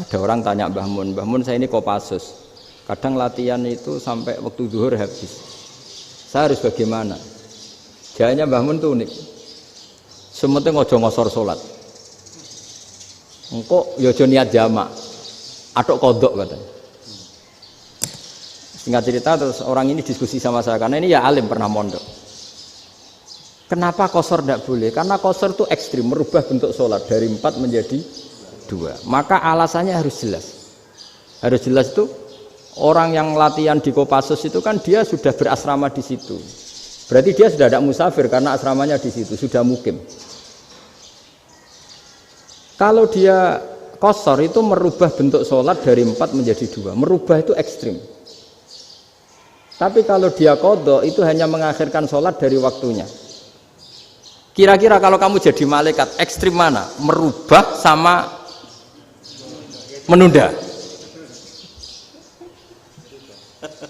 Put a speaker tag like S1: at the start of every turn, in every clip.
S1: Ada orang tanya Mbah Mun saya ini Kopassus. Kadang latihan itu sampai waktu zuhur habis. Saya harus bagaimana? Jawabnya Mbah Mun tuh unik. Sementing ojo ngosor salat. Engko ya aja niat jamak. Atok kodok katanya. Singkat cerita terus orang ini diskusi sama saya karena ini ya alim pernah mondok. Kenapa qasar tidak boleh? Karena qasar itu ekstrim, merubah bentuk sholat dari 4 menjadi 2. Maka alasannya harus jelas. Harus jelas itu orang yang latihan di Kopassus itu kan dia sudah berasrama di situ. Berarti dia sudah tidak musafir karena asramanya di situ, sudah mukim. Kalau dia qasar itu merubah bentuk sholat dari 4 menjadi 2. Merubah itu ekstrim. Tapi kalau dia qadha itu hanya mengakhirkan sholat dari waktunya. Kira-kira kalau kamu jadi malaikat ekstrim mana? Merubah sama menunda?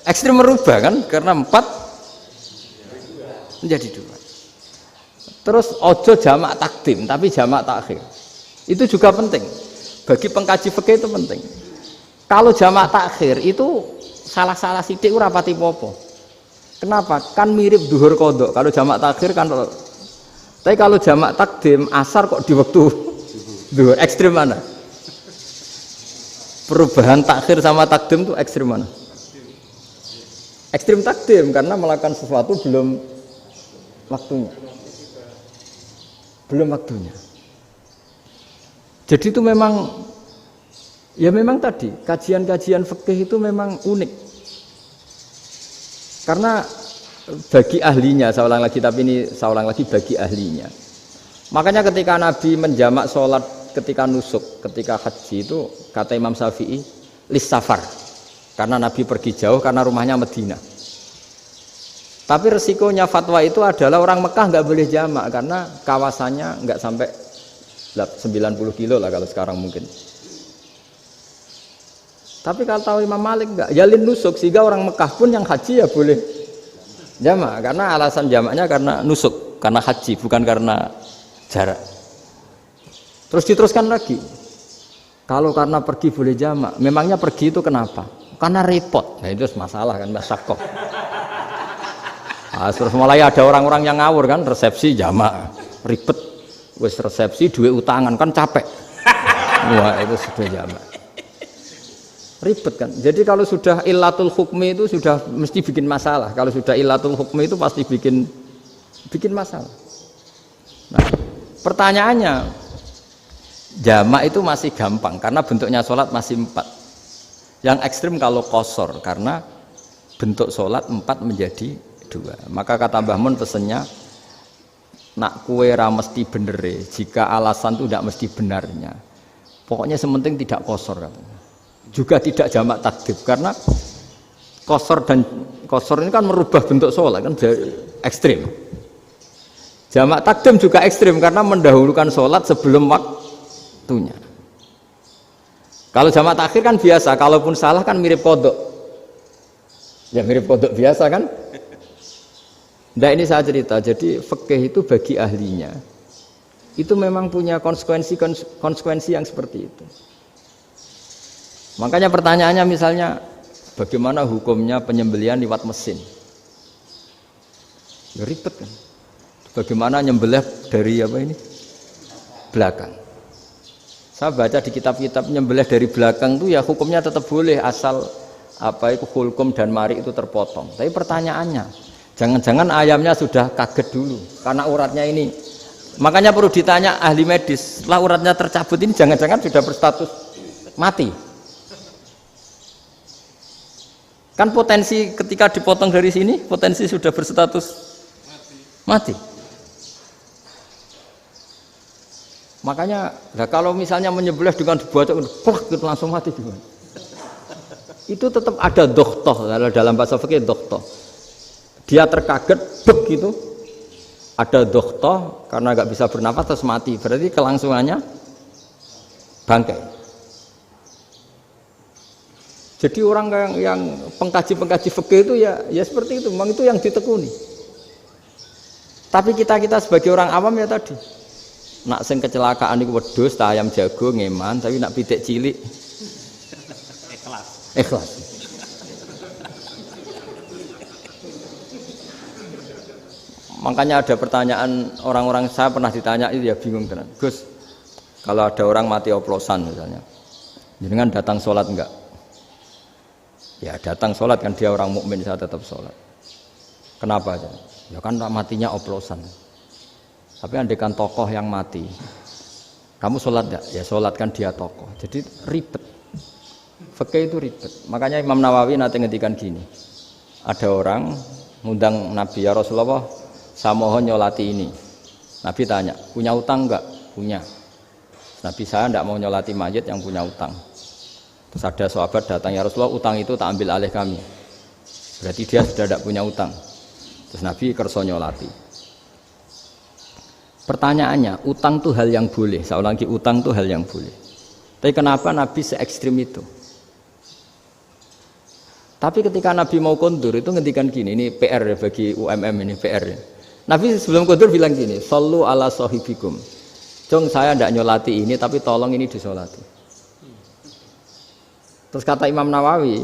S1: Ekstrim merubah kan? Karena 4 menjadi 2. Terus ojo jamak takdim tapi jamak takhir. Itu juga penting. Bagi pengkaji fikih itu penting. Kalau jamak takhir itu salah-salah sidik ora pati popo. Kenapa? Kan mirip duhur qadha. Kalau jamak takhir kan. Tapi kalau jamak takdim asar kok di waktu duhur, ekstrim mana? Perubahan takhir sama takdim itu ekstrim mana? Ekstrim takdim karena melakukan sesuatu belum waktunya. Belum waktunya. Jadi itu memang ya memang tadi kajian-kajian fikih itu memang unik. Karena bagi ahlinya, saya ulang lagi tapi ini saya ulang lagi bagi ahlinya. Makanya ketika Nabi menjamak sholat ketika nusuk, ketika haji itu kata Imam Syafi'i lis safar. Karena Nabi pergi jauh karena rumahnya Medina. Tapi resikonya fatwa itu adalah orang Mekah nggak boleh jamak karena kawasannya nggak sampai 90 kilo lah kalau sekarang mungkin. Tapi kalau tahu Imam Malik enggak, jalin nusuk sehingga orang Mekah pun yang haji ya boleh jamak karena alasan jamaknya karena nusuk, karena haji bukan karena jarak. Terus diteruskan lagi. Kalau karena pergi boleh jamak, memangnya pergi itu kenapa? Karena repot. Nah itu masalah kan masyakoh. Nah, terus mulai ada orang-orang yang ngawur kan resepsi jamak, ribet. Wes resepsi duit utangan kan capek. Wah itu sudah jamak. Ribet kan. Jadi kalau sudah illatul hukmi itu sudah mesti bikin masalah. Kalau sudah illatul hukmi itu pasti bikin masalah. Nah, pertanyaannya jamak itu masih gampang karena bentuknya sholat masih 4. Yang ekstrim kalau qasar karena bentuk sholat 4 menjadi 2. Maka kata Mbah Mun pesennya nak kue ra mesti benere jika alasan itu tidak mesti benarnya. Pokoknya sementing tidak qasar katanya. Juga tidak jamak takdim karena qasar ini kan merubah bentuk sholat kan ekstrim. Jamak takdim juga ekstrim karena mendahulukan sholat sebelum waktunya. Kalau jamak takhir kan biasa, kalaupun salah kan mirip kodok. Ya mirip kodok biasa kan. Nah ini saya cerita, jadi fikih itu bagi ahlinya itu memang punya konsekuensi yang seperti itu. Makanya pertanyaannya misalnya bagaimana hukumnya penyembelihan lewat mesin? Ya ribet kan. Bagaimana nyembelih dari apa ini? Belakang. Saya baca di kitab-kitab nyembelih dari belakang itu ya hukumnya tetap boleh asal apa itu hulkum dan mari itu terpotong. Tapi pertanyaannya, jangan-jangan ayamnya sudah kaget dulu karena uratnya ini. Makanya perlu ditanya ahli medis, setelah uratnya tercabut ini jangan-jangan sudah berstatus mati. Kan potensi ketika dipotong dari sini, potensi sudah berstatus mati. Makanya, nah kalau misalnya menyembelih dengan dibacok, plak gitu langsung mati gimana? Itu tetap ada dokhtoh, dalam bahasa fikih dokhtoh. Dia terkaget, begitu, ada dokhtoh karena nggak bisa bernafas terus mati. Berarti kelangsungannya bangkai. Jadi orang yang pengkaji fikih itu ya seperti itu, memang itu yang ditekuni. Tapi kita sebagai orang awam ya tadi, nak sing kecelakaan itu wedhus, ayam jago ngeman, tapi nak pitik cilik Ikhlas. Makanya ada pertanyaan orang-orang, saya pernah ditanya itu ya bingung tenan. Gus, kalau ada orang mati oplosan misalnya, jenengan datang sholat enggak? Ya datang sholat kan, dia orang mukmin, saya tetap sholat. Kenapa aja? Ya kan matinya oplosan. Tapi andaikan tokoh yang mati, kamu sholat enggak? Ya sholat, kan dia tokoh. Jadi ribet. Fikih itu ribet. Makanya Imam Nawawi nanti ngendikan gini. Ada orang ngundang Nabi, ya Rasulullah, saya mohon nyolati ini. Nabi tanya, punya utang enggak? Punya. Nabi, saya enggak mau nyolati mayit yang punya utang. Terus ada sahabat datang, ya Rasulullah, utang itu tak ambil alih kami. Berarti dia sudah tidak punya utang. Terus Nabi kerso nyolati. Pertanyaannya, utang itu hal yang boleh. Saya ulangi, utang itu hal yang boleh. Tapi kenapa Nabi se-ekstrim itu? Tapi ketika Nabi mau kondur itu ngendikan gini, ini PR ya bagi UMM, ini PR ya. Nabi sebelum kondur bilang gini, sallu ala sahibikum. Jong, saya tidak nyolati ini, tapi tolong ini disolati. Terus kata Imam Nawawi,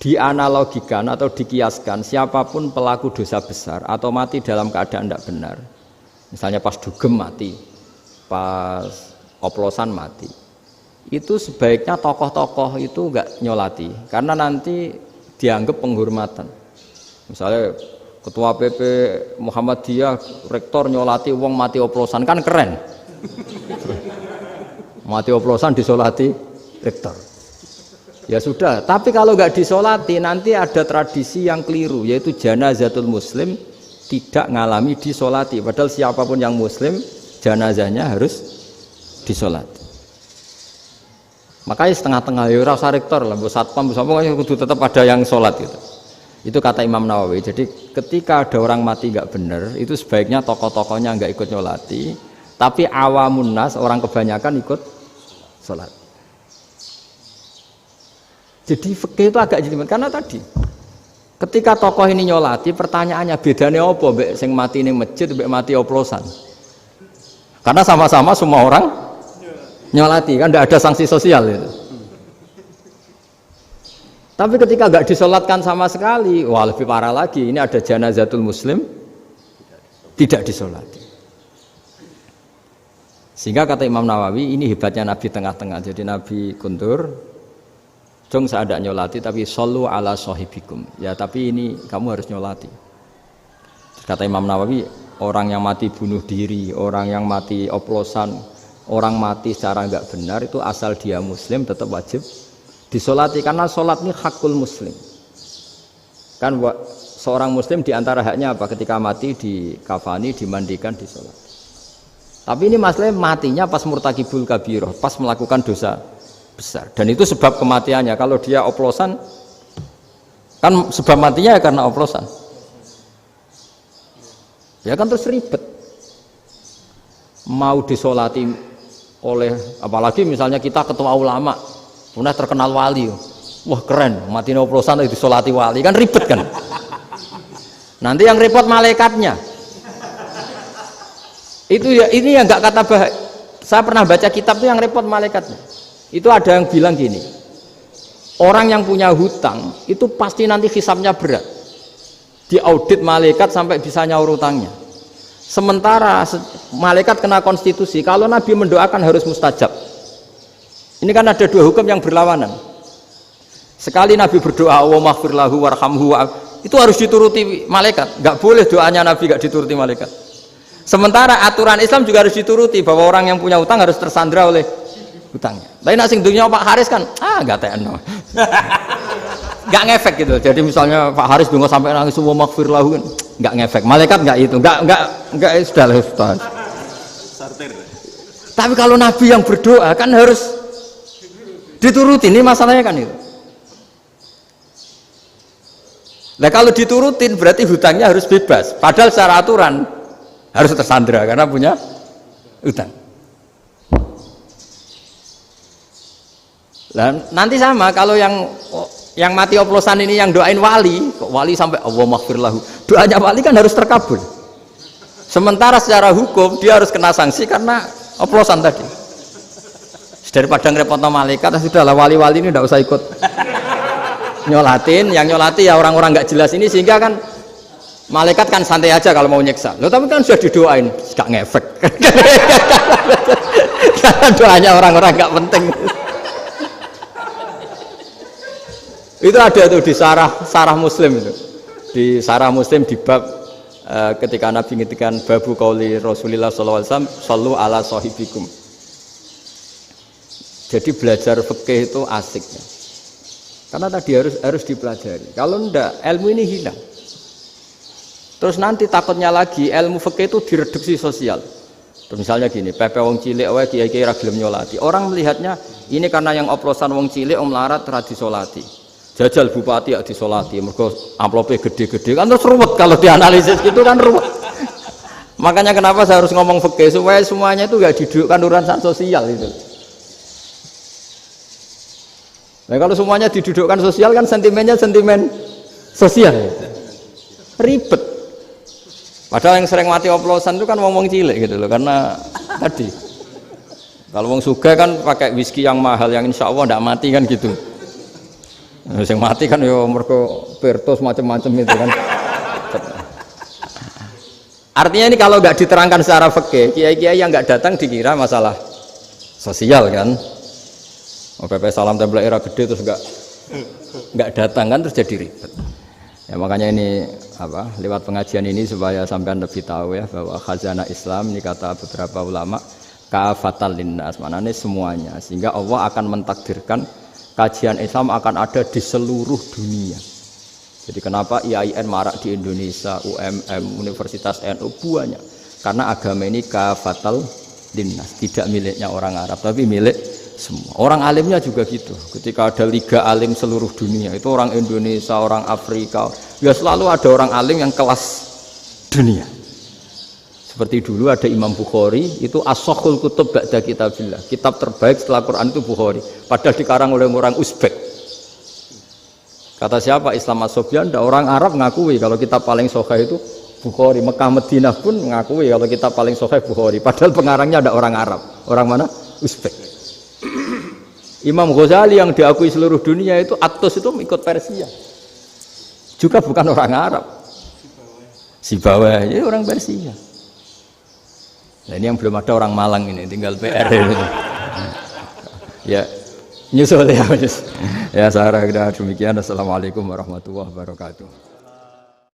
S1: dianalogikan atau dikiaskan, siapapun pelaku dosa besar atau mati dalam keadaan tidak benar, misalnya pas dugem mati, pas oplosan mati, itu sebaiknya tokoh-tokoh itu enggak nyolati, karena nanti dianggap penghormatan. Misalnya ketua PP Muhammadiyah, rektor nyolati wong mati oplosan, kan keren. Mati oplosan disolati rektor. Ya sudah, tapi kalau nggak disolati nanti ada tradisi yang keliru, yaitu janazatul muslim tidak ngalami disolati, padahal siapapun yang muslim janazahnya harus disolati. Makanya setengah-tengah, ya rasa rektor lah, satpam pokoknya kudu tetap ada yang sholat gitu. Itu kata Imam Nawawi. Jadi ketika ada orang mati nggak benar, itu sebaiknya tokoh-tokohnya nggak ikut nyolati, tapi awamun nas, orang kebanyakan ikut sholat. Jadi fikih itu agak jelimet, karena tadi ketika tokoh ini nyolati, pertanyaannya bedanya apa mbek sing mati ning masjid mbek mati oplosan? Karena sama-sama semua orang nyolati, kan tidak ada sanksi sosial itu. Tapi ketika nggak disolatkan sama sekali, wah lebih parah lagi. Ini ada janazatul muslim tidak disolati. Sehingga kata Imam Nawawi, ini hebatnya Nabi tengah-tengah. Jadi Nabi kundur, jong saya tidak nyolati, tapi sallu ala sahibikum. Ya tapi ini kamu harus nyolati. Kata Imam Nawawi, orang yang mati bunuh diri, orang yang mati oplosan, orang mati secara enggak benar itu asal dia muslim tetap wajib disolati, karena sholat ini hakul muslim. Kan seorang muslim diantara haknya apa? Ketika mati dikafani, dimandikan, disolati. Tapi ini masalahnya matinya pas murtakibul kabiroh, pas melakukan dosa besar. Dan itu sebab kematiannya. Kalau dia oplosan, kan sebab matinya ya karena oplosan. Ya kan terus ribet. Mau disolati oleh, apalagi misalnya kita ketua ulama, udah terkenal wali, wah keren, mati oplosan itu disolati wali, kan ribet kan. Nanti yang repot malaikatnya. Itu ya, ini yang nggak kata bahaya. Saya pernah baca kitab itu yang repot malaikatnya. Itu ada yang bilang gini, orang yang punya hutang itu pasti nanti hisabnya berat, diaudit malaikat sampai bisa nyaur hutangnya. Sementara malaikat kena konstitusi, kalau Nabi mendoakan harus mustajab. Ini kan ada dua hukum yang berlawanan. Sekali Nabi berdoa, Allahumma ighfir lahu warhamhu, itu harus dituruti malaikat. Nggak boleh doanya Nabi nggak dituruti malaikat. Sementara aturan Islam juga harus dituruti, bahwa orang yang punya hutang harus tersandra oleh hutangnya. Tapi nak sing dunia Pak Haris kan, nggak tekno. Nggak ngefek gitu. Jadi misalnya Pak Haris dungo sampai nangis Allahumma ighfir lahu, kan nggak ngefek. Malaikat nggak itu, nggak sudah lah Ustaz. Tapi kalau Nabi yang berdoa kan harus diturutin, ini masalahnya kan itu. Nah kalau diturutin berarti hutangnya harus bebas, padahal secara aturan harus tersandra karena punya hutang. Nah, nanti sama kalau yang mati oplosan ini yang doain wali, kok wali sampai Allahumma ighfir lahu, doanya wali kan harus terkabul. Sementara secara hukum dia harus kena sanksi karena oplosan tadi. Daripada ngerepotno malaikat, sudahlah wali-wali ini tidak usah ikut nyolatin. Yang nyolati ya orang-orang nggak jelas ini, sehingga kan malaikat kan santai aja kalau mau nyiksa. Loh tapi kan sudah didoain, gak ngefek. Karena doanya orang-orang nggak penting. Itu ada tuh di sarah Muslim itu. Di sarah Muslim di bab ketika Nabi ngintikan babu qauli Rasulullah sallallahu alaihi wasallam, "Shallu ala sahibikum." Jadi belajar fikih itu asik ya. Karena tadi harus dipelajari. Kalau enggak, ilmu ini hilang. Terus nanti takutnya lagi ilmu fikih itu direduksi sosial. Terus misalnya gini, pepe wong cilik wae kiai-kiai ra gelem nyolati. Orang melihatnya ini karena yang oplosan wong cilik wong melarat ra disolati. Jajal bupati ya disolati, mergo amplope gede-gede kan terus ruwet kalau dianalisis gitu kan ruwet. Makanya kenapa saya harus ngomong fikih supaya semuanya itu enggak didudukkan urusan sosial itu. Nah kalau semuanya didudukkan sosial kan sentimennya sentimen sosial, ribet. Padahal yang sering mati oplosan itu kan wong-wong cilik gitu loh, karena tadi kalau wong sugih kan pakai whisky yang mahal yang insya Allah tidak mati kan gitu. Yang mati kan yo mergo pertos macam-macam itu kan. Artinya ini kalau nggak diterangkan secara fikih, kiai-kiai yang nggak datang dikira masalah sosial kan. PP salam tempel era gede terus nggak datang kan terus jadi ribet. Ya makanya ini apa lewat pengajian ini supaya sampean lebih tahu ya bahwa khazanah Islam ini kata beberapa ulama kafatal linnas, maknanya semuanya, sehingga Allah akan mentakdirkan kajian Islam akan ada di seluruh dunia. Jadi kenapa IAIN marak di Indonesia, UMM, Universitas NU banyak, karena agama ini kafatal linnas, tidak miliknya orang Arab tapi milik semua. Orang alimnya juga gitu. Ketika ada liga alim seluruh dunia, itu orang Indonesia, orang Afrika, ya selalu ada orang alim yang kelas dunia. Seperti dulu ada Imam Bukhari, itu as-sakhul kutub ba'da kitabillah. Kitab terbaik setelah Quran itu Bukhari. Padahal dikarang oleh orang Uzbek. Kata siapa? Islam As-Sobyan, orang Arab ngakui kalau kitab paling sahih itu Bukhari. Mekah Madinah pun ngakui kalau kitab paling sahih Bukhari. Padahal pengarangnya ada orang Arab. Orang mana? Uzbek. Imam Ghazali yang diakui seluruh dunia itu Atos itu ikut Persia, juga bukan orang Arab, Sibawai ya orang Persia. Nah ini yang belum ada orang Malang ini, tinggal PR ini. Ya nyusul ya, ya saya kira demikian. Assalamualaikum warahmatullahi wabarakatuh.